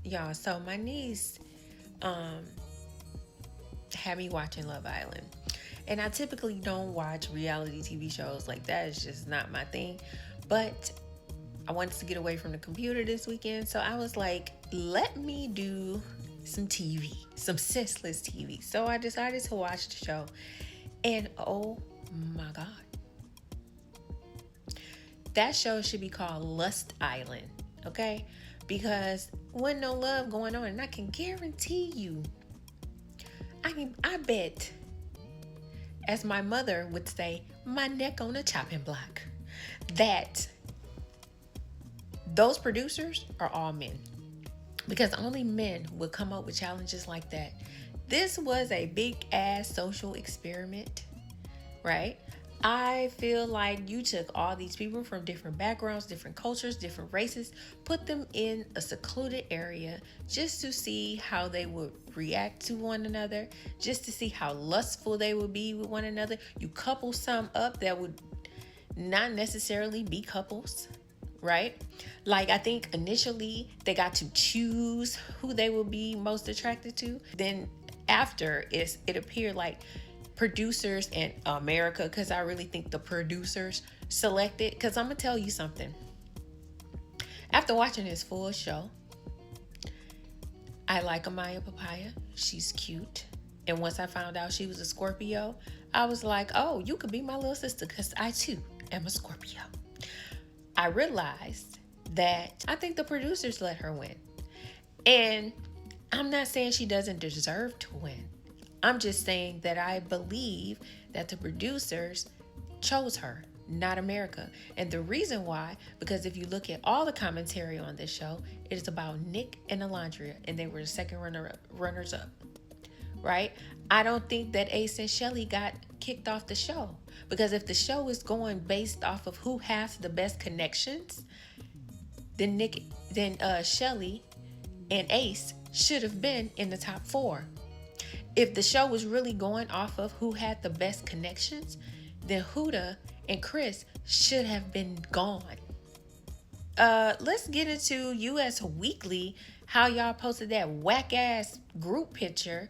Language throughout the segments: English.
Y'all, so my niece um had me watching Love Island. And I typically don't watch reality TV shows. Like, that is just not my thing. But I wanted to get away from the computer this weekend, so I was like, let me do some TV, some senseless TV. So I decided to watch the show. And oh my God, that show should be called Lust Island, okay? Because wasn't no love going on, and I can guarantee you, I bet, as my mother would say, my neck on a chopping block, that those producers are all men. Because only men would come up with challenges like that. This was a big ass social experiment, right? I feel like you took all these people from different backgrounds, different cultures, different races, put them in a secluded area just to see how they would react to one another, just to see how lustful they would be with one another. You couple some up that would not necessarily be couples, right? Like, I think initially they got to choose who they will be most attracted to. Then after it appeared like producers and America, because I really think the producers selected. Because I'm gonna tell you something. After watching this full show, I like Amaya Papaya. She's cute. And once I found out she was a Scorpio, I was like, oh, you could be my little sister, because I too am a Scorpio. I realized that I think the producers let her win. And I'm not saying she doesn't deserve to win. I'm just saying that I believe that the producers chose her, not America. And the reason why, because if you look at all the commentary on this show, it is about Nick and Alondria, and they were the second runners up, right? I don't think that Ace and Shelly got kicked off the show, because if the show is going based off of who has the best connections, then Shelly and Ace should have been in the top 4. If the show was really going off of who had the best connections, then Huda and Chris should have been gone. Let's get into US Weekly, how y'all posted that whack ass group picture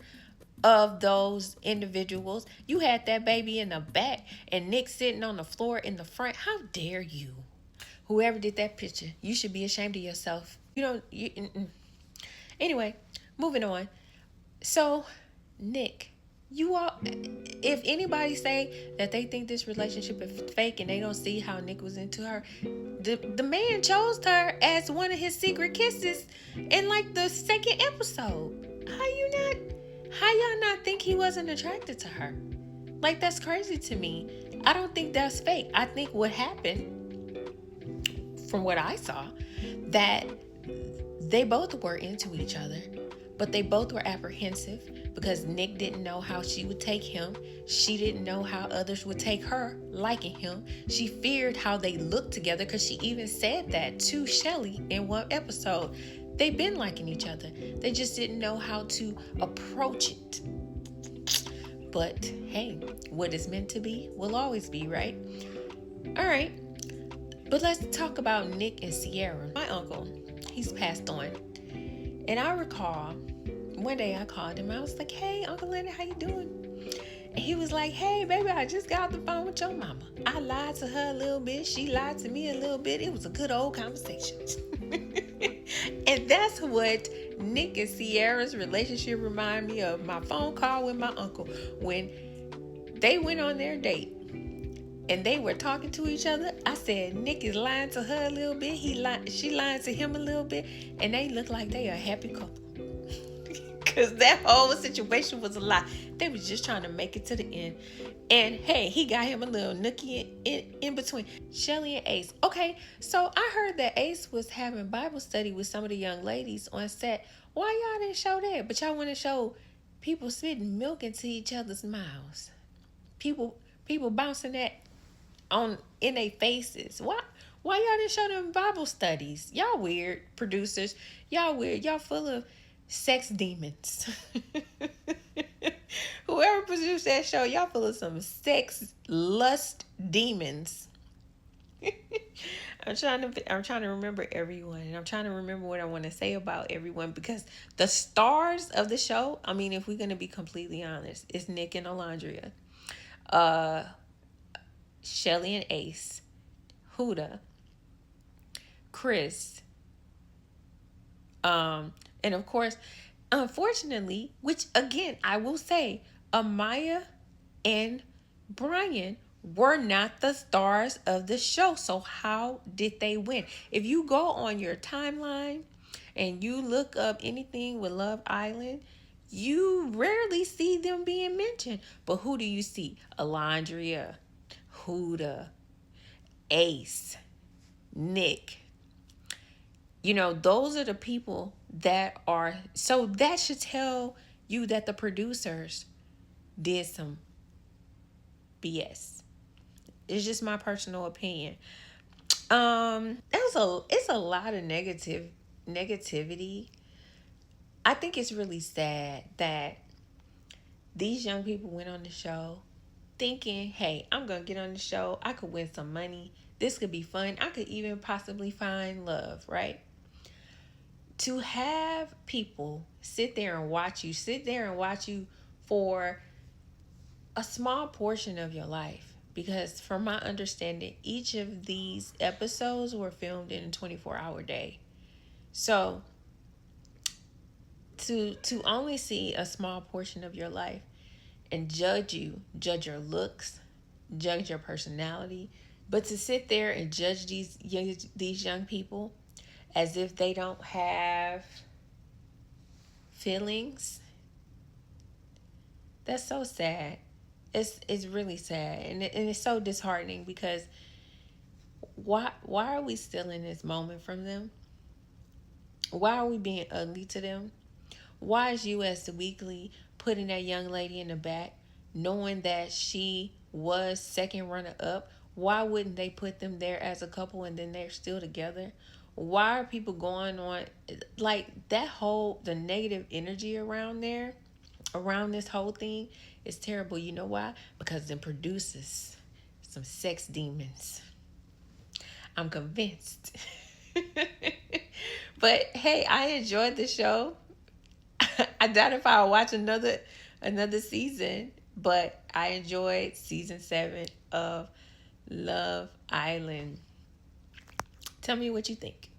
of those individuals. You had that baby in the back and Nick sitting on the floor in the front. How dare you? Whoever did that picture, you should be ashamed of yourself. Anyway, moving on. So, Nick, you all, if anybody say that they think this relationship is fake and they don't see how Nick was into her, the man chose her as one of his secret kisses in like the second episode. How y'all not think he wasn't attracted to her? Like, that's crazy to me. I don't think that's fake. I think what happened, from what I saw, that they both were into each other, but they both were apprehensive because Nick didn't know how she would take him. She didn't know how others would take her liking him. She feared how they looked together, because she even said that to Shelly in one episode. They've been liking each other. They just didn't know how to approach it. But hey, what is meant to be will always be, right? All right. But let's talk about Nick and Sierra. My uncle, he's passed on. And I recall one day I called him. I was like, hey, Uncle Leonard, how you doing? And he was like, hey, baby, I just got off the phone with your mama. I lied to her a little bit. She lied to me a little bit. It was a good old conversation. And that's what Nick and Sierra's relationship remind me of. My phone call with my uncle when they went on their date and they were talking to each other. I said, Nick is lying to her a little bit. She lying to him a little bit. And they look like they are a happy couple. Because that whole situation was a lie. They was just trying to make it to the end. And hey, he got him a little nookie in between. Shelly and Ace. Okay, so I heard that Ace was having Bible study with some of the young ladies on set. Why y'all didn't show that? But y'all want to show people spitting milk into each other's mouths. People bouncing that in their faces. Why y'all didn't show them Bible studies? Y'all weird, producers. Y'all weird. Y'all full of sex demons. Whoever produced that show, y'all full of some sex lust demons. I'm trying to remember everyone, and I'm trying to remember what I want to say about everyone, because the stars of the show, I mean, if we're gonna be completely honest, it's Nick and Alondria, uh, Shelly and Ace, Huda, Chris, and of course, unfortunately, which again I will say, Amaya and Brian were not the stars of the show. So how did they win? If you go on your timeline and you look up anything with Love Island, you rarely see them being mentioned. But who do you see? Alondria, Huda, Ace, Nick. You know, those are the people that are, so that should tell you that the producers did some BS. It's just my personal opinion. It's a lot of negativity. I think it's really sad that these young people went on the show thinking, hey, I'm gonna get on the show, I could win some money, this could be fun, I could even possibly find love, right? To have people sit there and watch you for a small portion of your life, because from my understanding, each of these episodes were filmed in a 24-hour day. So to only see a small portion of your life and judge your looks, judge your personality, but to sit there and judge these young people as if they don't have feelings, that's so sad. It's really sad, and it's so disheartening, because why are we stealing this moment from them? Why are we being ugly to them? Why is US Weekly putting that young lady in the back, knowing that she was second runner up? Why wouldn't they put them there as a couple and then they're still together? Why are people going on like that? Whole the negative energy around there, around this whole thing, is terrible. You know why? Because them producers, some sex demons. I'm convinced. But hey, I enjoyed the show. I doubt if I'll watch another season, but I enjoyed season 7 of Love Island. Tell me what you think.